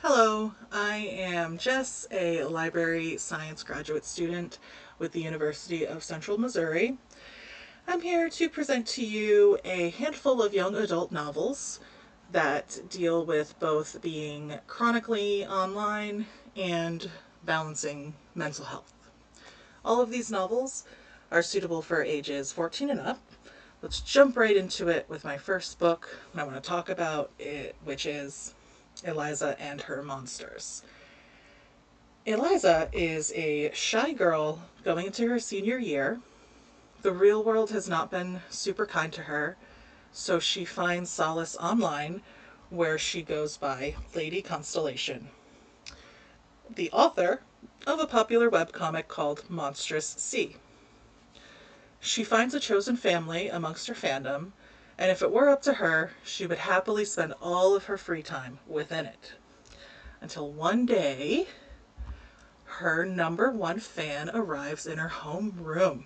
Hello, I am Jess, a library science graduate student with the University of Central Missouri. I'm here to present to you a handful of young adult novels that deal with both being chronically online and balancing mental health. All of these novels are suitable for ages 14 and up. Let's jump right into it with my first book I want to talk about, which is Eliza and Her Monsters. Eliza is a shy girl going into her senior year. The real world has not been super kind to her, so she finds solace online where she goes by Lady Constellation, the author of a popular webcomic called Monstrous Sea. She finds a chosen family amongst her fandom, and if it were up to her, she would happily spend all of her free time within it. Until one day, her number one fan arrives in her home room.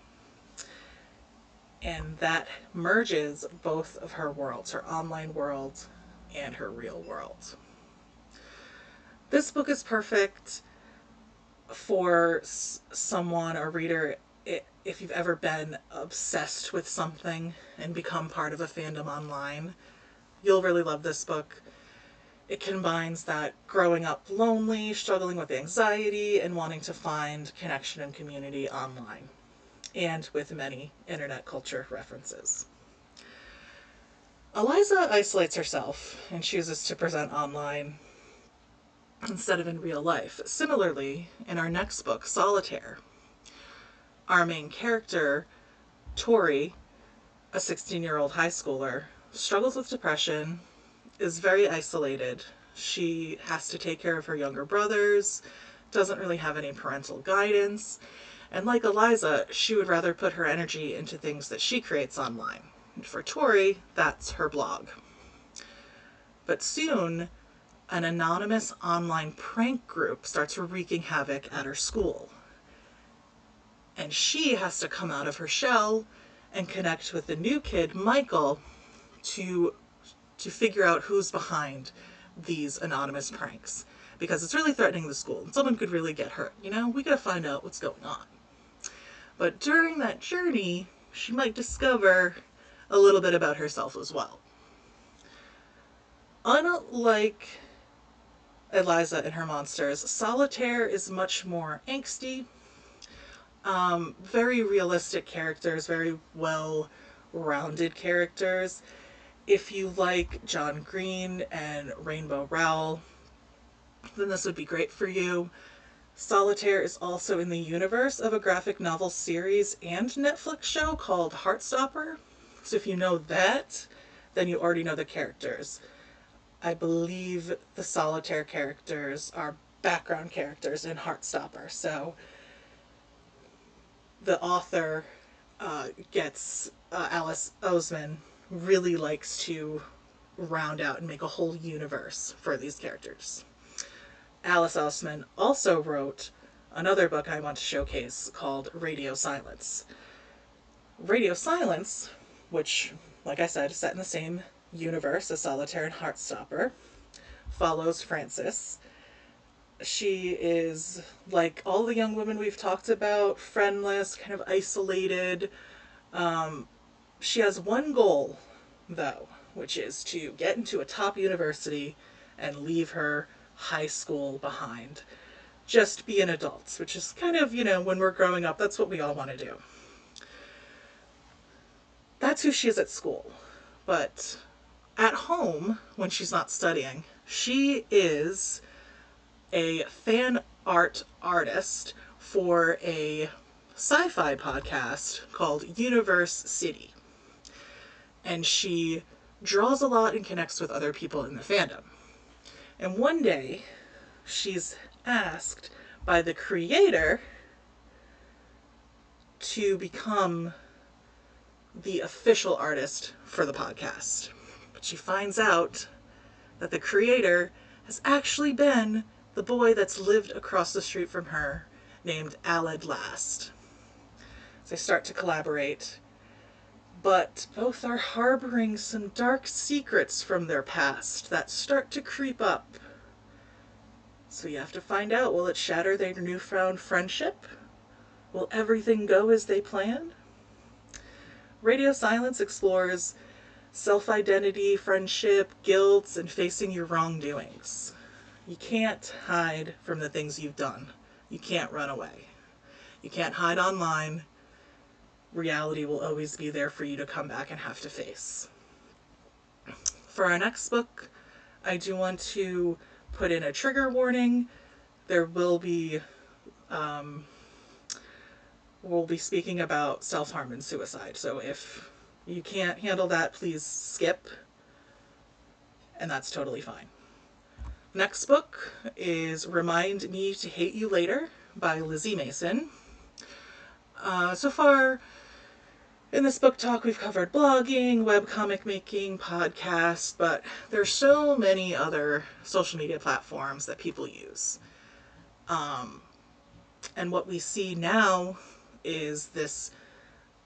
And that merges both of her worlds, her online world and her real world. This book is perfect for someone, a reader, if you've ever been obsessed with something and become part of a fandom online. You'll really love this book. It combines that growing up lonely, struggling with anxiety, and wanting to find connection and community online, and with many internet culture references. Eliza isolates herself and chooses to present online instead of in real life. Similarly, in our next book, Solitaire, our main character, Tori, a 16-year-old high schooler, struggles with depression, is very isolated. She has to take care of her younger brothers, doesn't really have any parental guidance, and like Eliza, she would rather put her energy into things that she creates online. And for Tori, that's her blog. But soon, an anonymous online prank group starts wreaking havoc at her school. And she has to come out of her shell and connect with the new kid, Michael, to figure out who's behind these anonymous pranks. Because it's really threatening the school. Someone could really get hurt. We gotta find out what's going on. But during that journey, she might discover a little bit about herself as well. Unlike Eliza and Her Monsters, Solitaire is much more angsty. Very realistic characters, very well-rounded characters. If you like John Green and Rainbow Rowell, then this would be great for you. Solitaire is also in the universe of a graphic novel series and Netflix show called Heartstopper. So if you know that, then you already know the characters. I believe the Solitaire characters are background characters in Heartstopper. So the author gets Alice Oseman really likes to round out and make a whole universe for these characters. Alice Oseman also wrote another book I want to showcase called Radio Silence. Radio Silence, which, like I said, is set in the same universe as Solitaire and Heartstopper, follows Frances. She is, like all the young women we've talked about, friendless, kind of isolated. She has one goal, though, which is to get into a top university and leave her high school behind. Just be an adult, which is kind of, when we're growing up, that's what we all want to do. That's who she is at school. But at home, when she's not studying, she is a fan art artist for a sci-fi podcast called Universe City. And she draws a lot and connects with other people in the fandom. And one day, she's asked by the creator to become the official artist for the podcast. But she finds out that the creator has actually been the boy that's lived across the street from her, named Aled Last. So they start to collaborate, but both are harboring some dark secrets from their past that start to creep up. So you have to find out, will it shatter their newfound friendship? Will everything go as they plan? Radio Silence explores self-identity, friendship, guilt, and facing your wrongdoings. You can't hide from the things you've done. You can't run away. You can't hide online. Reality will always be there for you to come back and have to face. For our next book, I do want to put in a trigger warning. There will be, we'll be speaking about self-harm and suicide. So if you can't handle that, please skip, and that's totally fine. Next book is Remind Me to Hate You Later by Lizzie Mason. So far in this book talk, we've covered blogging, webcomic making, podcasts, but there's so many other social media platforms that people use. And what we see now is this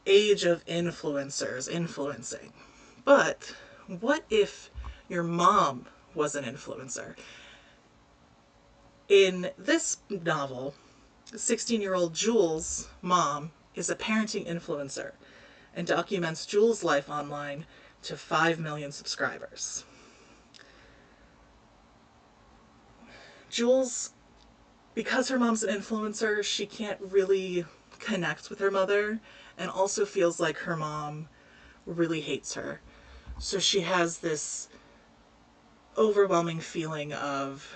age of influencers influencing. But what if your mom was an influencer? In this novel, 16-year-old Jules' mom is a parenting influencer and documents Jules' life online to 5 million subscribers. Jules, because her mom's an influencer, she can't really connect with her mother and also feels like her mom really hates her. So she has this overwhelming feeling of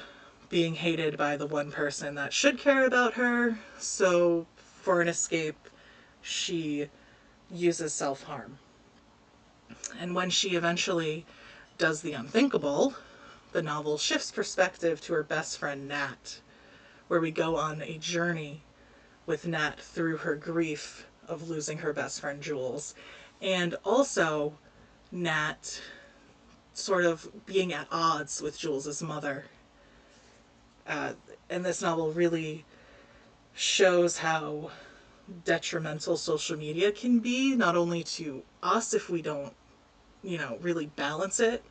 being hated by the one person that should care about her. So for an escape, she uses self-harm. And when she eventually does the unthinkable, the novel shifts perspective to her best friend Nat, where we go on a journey with Nat through her grief of losing her best friend Jules, and also Nat sort of being at odds with Jules' mother. And this novel really shows how detrimental social media can be, not only to us if we don't, really balance it,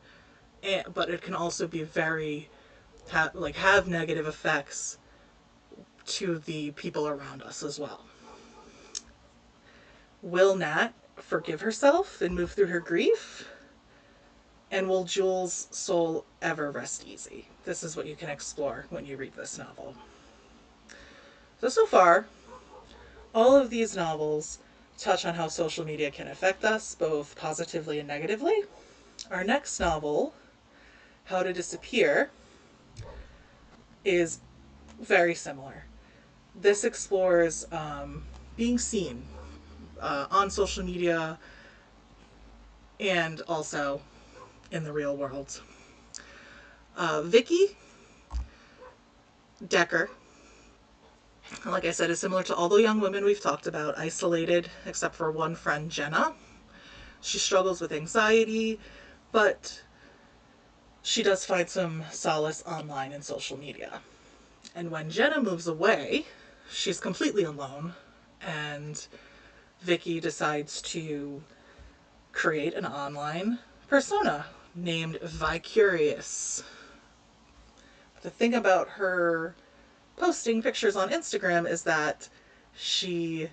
but it can also be very, have negative effects to the people around us as well. Will Nat forgive herself and move through her grief? And will Jules' soul ever rest easy? This is what you can explore when you read this novel. So far, all of these novels touch on how social media can affect us, both positively and negatively. Our next novel, How to Disappear, is very similar. This explores being seen on social media and also in the real world. Vicky Decker, like I said, is similar to all the young women we've talked about, isolated except for one friend, Jenna. She struggles with anxiety, but she does find some solace online and social media. And when Jenna moves away, she's completely alone, and Vicky decides to create an online persona named Vicurious. The thing about her posting pictures on Instagram is that she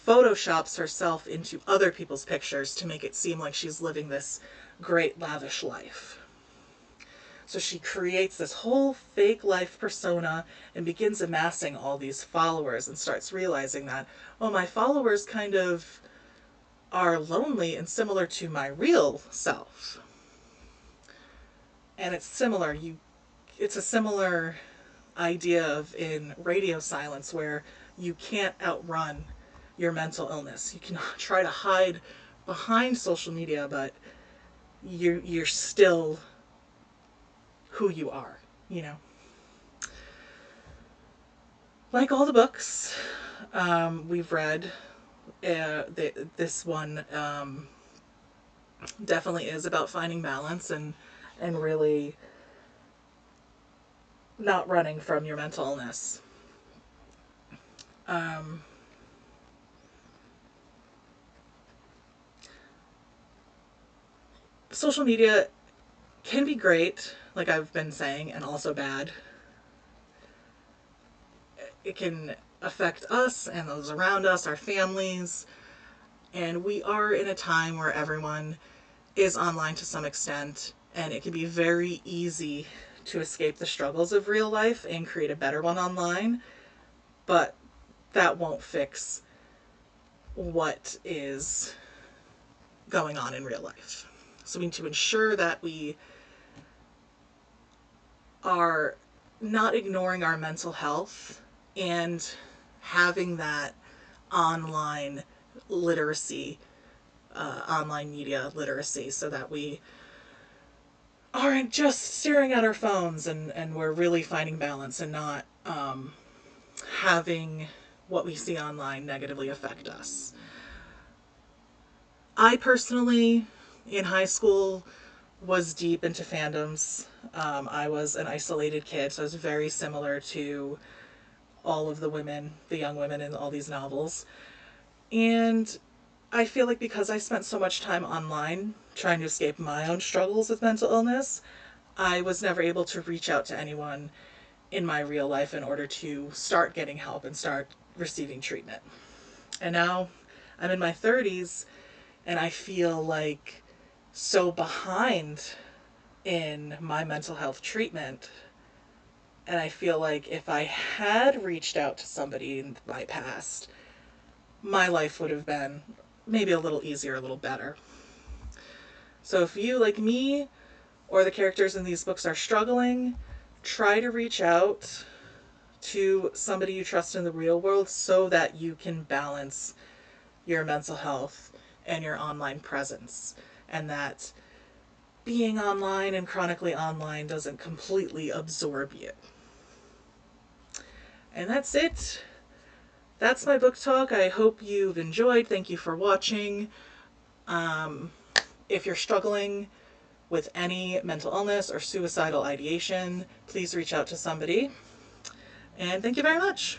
photoshops herself into other people's pictures to make it seem like she's living this great lavish life. So she creates this whole fake life persona and begins amassing all these followers and starts realizing that, oh, my followers kind of are lonely and similar to my real self. And it's similar. It's a similar idea of in Radio Silence where you can't outrun your mental illness. You can try to hide behind social media, but you're still who you are, Like all the books we've read, this one definitely is about finding balance and really not running from your mental illness. Social media can be great, like I've been saying, and also bad. it can affect us and those around us, our families. And we are in a time where everyone is online to some extent, and it can be very easy to escape the struggles of real life and create a better one online, but that won't fix what is going on in real life. So we need to ensure that we are not ignoring our mental health and having that online literacy, online media literacy, so that we aren't just staring at our phones and we're really finding balance and not having what we see online negatively affect us. I personally, in high school, was deep into fandoms. I was an isolated kid, so I was very similar to all of the women, the young women in all these novels. And I feel like because I spent so much time online trying to escape my own struggles with mental illness, I was never able to reach out to anyone in my real life in order to start getting help and start receiving treatment. And now I'm in my 30s and I feel like so behind in my mental health treatment. And I feel like if I had reached out to somebody in my past, my life would have been maybe a little easier, a little better. So if you, like me, or the characters in these books are struggling, try to reach out to somebody you trust in the real world so that you can balance your mental health and your online presence, and that being online and chronically online doesn't completely absorb you. And that's it. That's my book talk. I hope you've enjoyed. Thank you for watching. If you're struggling with any mental illness or suicidal ideation, please reach out to somebody. And thank you very much.